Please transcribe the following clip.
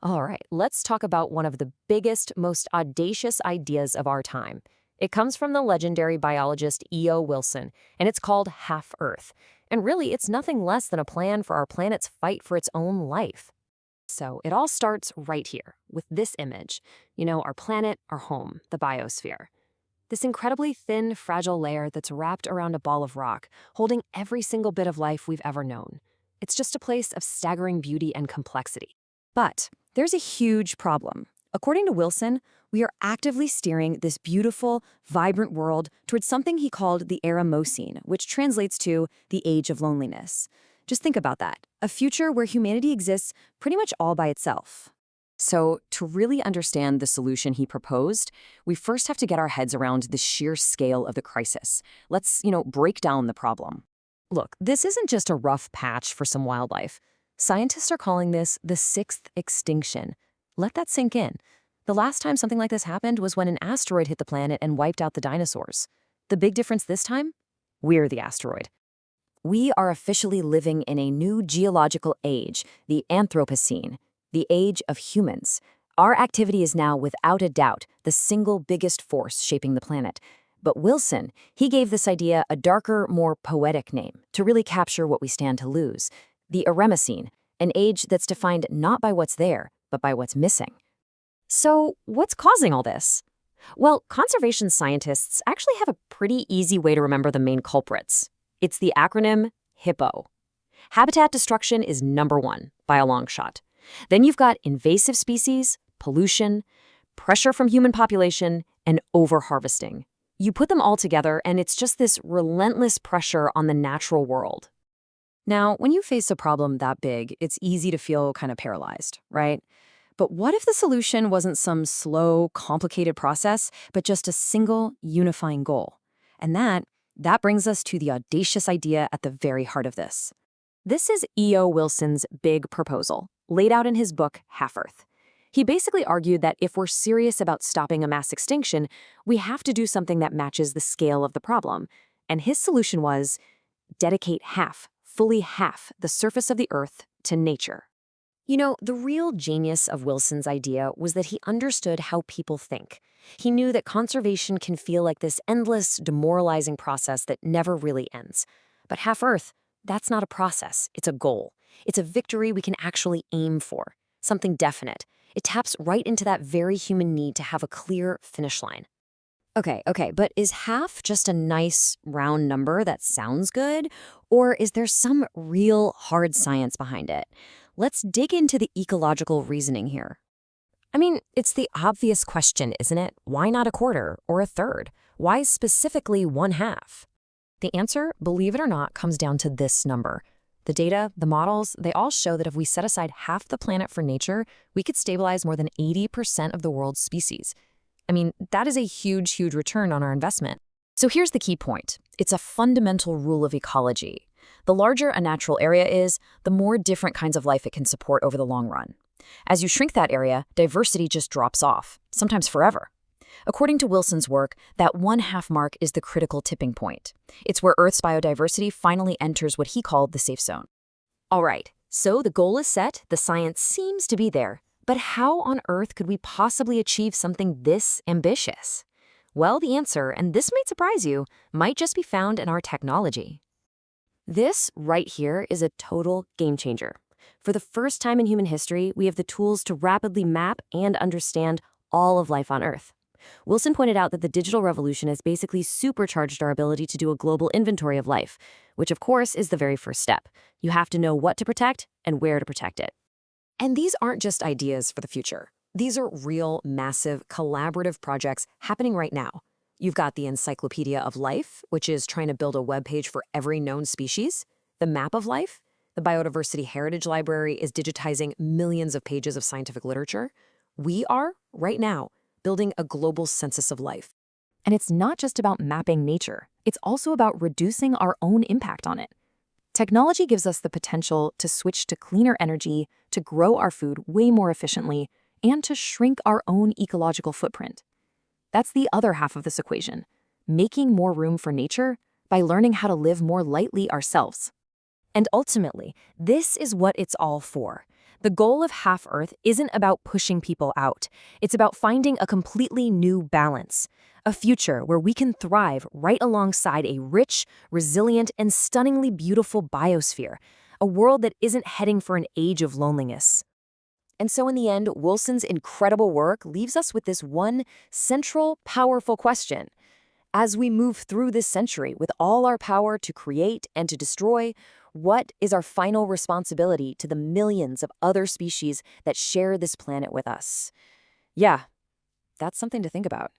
All right, let's talk about one of the biggest, most audacious ideas of our time. It comes from the legendary biologist E.O. Wilson, and it's called Half-Earth. And really, it's nothing less than a plan for our planet's fight for its own life. So it all starts right here, with this image. Our planet, our home, the biosphere. This incredibly thin, fragile layer that's wrapped around a ball of rock, holding every single bit of life we've ever known. It's just a place of staggering beauty and complexity. But there's a huge problem. According to Wilson, we are actively steering this beautiful, vibrant world towards something he called the Eramocene, which translates to the age of loneliness. Just think about that, a future where humanity exists pretty much all by itself. So to really understand the solution he proposed, we first have to get our heads around the sheer scale of the crisis. Let's, break down the problem. Look, this isn't just a rough patch for some wildlife. Scientists are calling this the sixth extinction. Let that sink in. The last time something like this happened was when an asteroid hit the planet and wiped out the dinosaurs. The big difference this time? We're the asteroid. We are officially living in a new geological age, the Anthropocene, the age of humans. Our activity is now, without a doubt, the single biggest force shaping the planet. But Wilson, he gave this idea a darker, more poetic name to really capture what we stand to lose. The Eramocene, an age that's defined not by what's there, but by what's missing. So, what's causing all this? Well, conservation scientists actually have a pretty easy way to remember the main culprits. It's the acronym HIPPO. Habitat destruction is number one, by a long shot. Then you've got invasive species, pollution, pressure from human population, and overharvesting. You put them all together, and it's just this relentless pressure on the natural world. Now, when you face a problem that big, it's easy to feel kind of paralyzed, right? But what if the solution wasn't some slow, complicated process, but just a single, unifying goal? And that brings us to the audacious idea at the very heart of this. This is E.O. Wilson's big proposal, laid out in his book, Half-Earth. He basically argued that if we're serious about stopping a mass extinction, we have to do something that matches the scale of the problem. And his solution was dedicate fully half the surface of the Earth to nature. The real genius of Wilson's idea was that he understood how people think. He knew that conservation can feel like this endless, demoralizing process that never really ends. But Half-Earth, that's not a process, it's a goal. It's a victory we can actually aim for, something definite. It taps right into that very human need to have a clear finish line. Okay, but is half just a nice, round number that sounds good? Or is there some real hard science behind it? Let's dig into the ecological reasoning here. It's the obvious question, isn't it? Why not a quarter or a third? Why specifically 1/2? The answer, believe it or not, comes down to this number. The data, the models, they all show that if we set aside half the planet for nature, we could stabilize more than 80% of the world's species. That is a huge, huge return on our investment. So here's the key point. It's a fundamental rule of ecology. The larger a natural area is, the more different kinds of life it can support over the long run. As you shrink that area, diversity just drops off, sometimes forever. According to Wilson's work, that 1/2 mark is the critical tipping point. It's where Earth's biodiversity finally enters what he called the safe zone. All right, so the goal is set, the science seems to be there. But how on earth could we possibly achieve something this ambitious? Well, the answer, and this might surprise you, might just be found in our technology. This right here is a total game changer. For the first time in human history, we have the tools to rapidly map and understand all of life on Earth. Wilson pointed out that the digital revolution has basically supercharged our ability to do a global inventory of life, which of course is the very first step. You have to know what to protect and where to protect it. And these aren't just ideas for the future. These are real, massive, collaborative projects happening right now. You've got the Encyclopedia of Life, which is trying to build a web page for every known species. The Map of Life. The Biodiversity Heritage Library is digitizing millions of pages of scientific literature. We are, right now, building a global census of life. And it's not just about mapping nature. It's also about reducing our own impact on it. Technology gives us the potential to switch to cleaner energy, to grow our food way more efficiently, and to shrink our own ecological footprint. That's the other half of this equation, making more room for nature by learning how to live more lightly ourselves. And ultimately, this is what it's all for. The goal of Half Earth isn't about pushing people out. It's about finding a completely new balance. A future where we can thrive right alongside a rich, resilient, and stunningly beautiful biosphere. A world that isn't heading for an age of loneliness. And so in the end, Wilson's incredible work leaves us with this one central, powerful question. As we move through this century with all our power to create and to destroy, what is our final responsibility to the millions of other species that share this planet with us? Yeah, that's something to think about.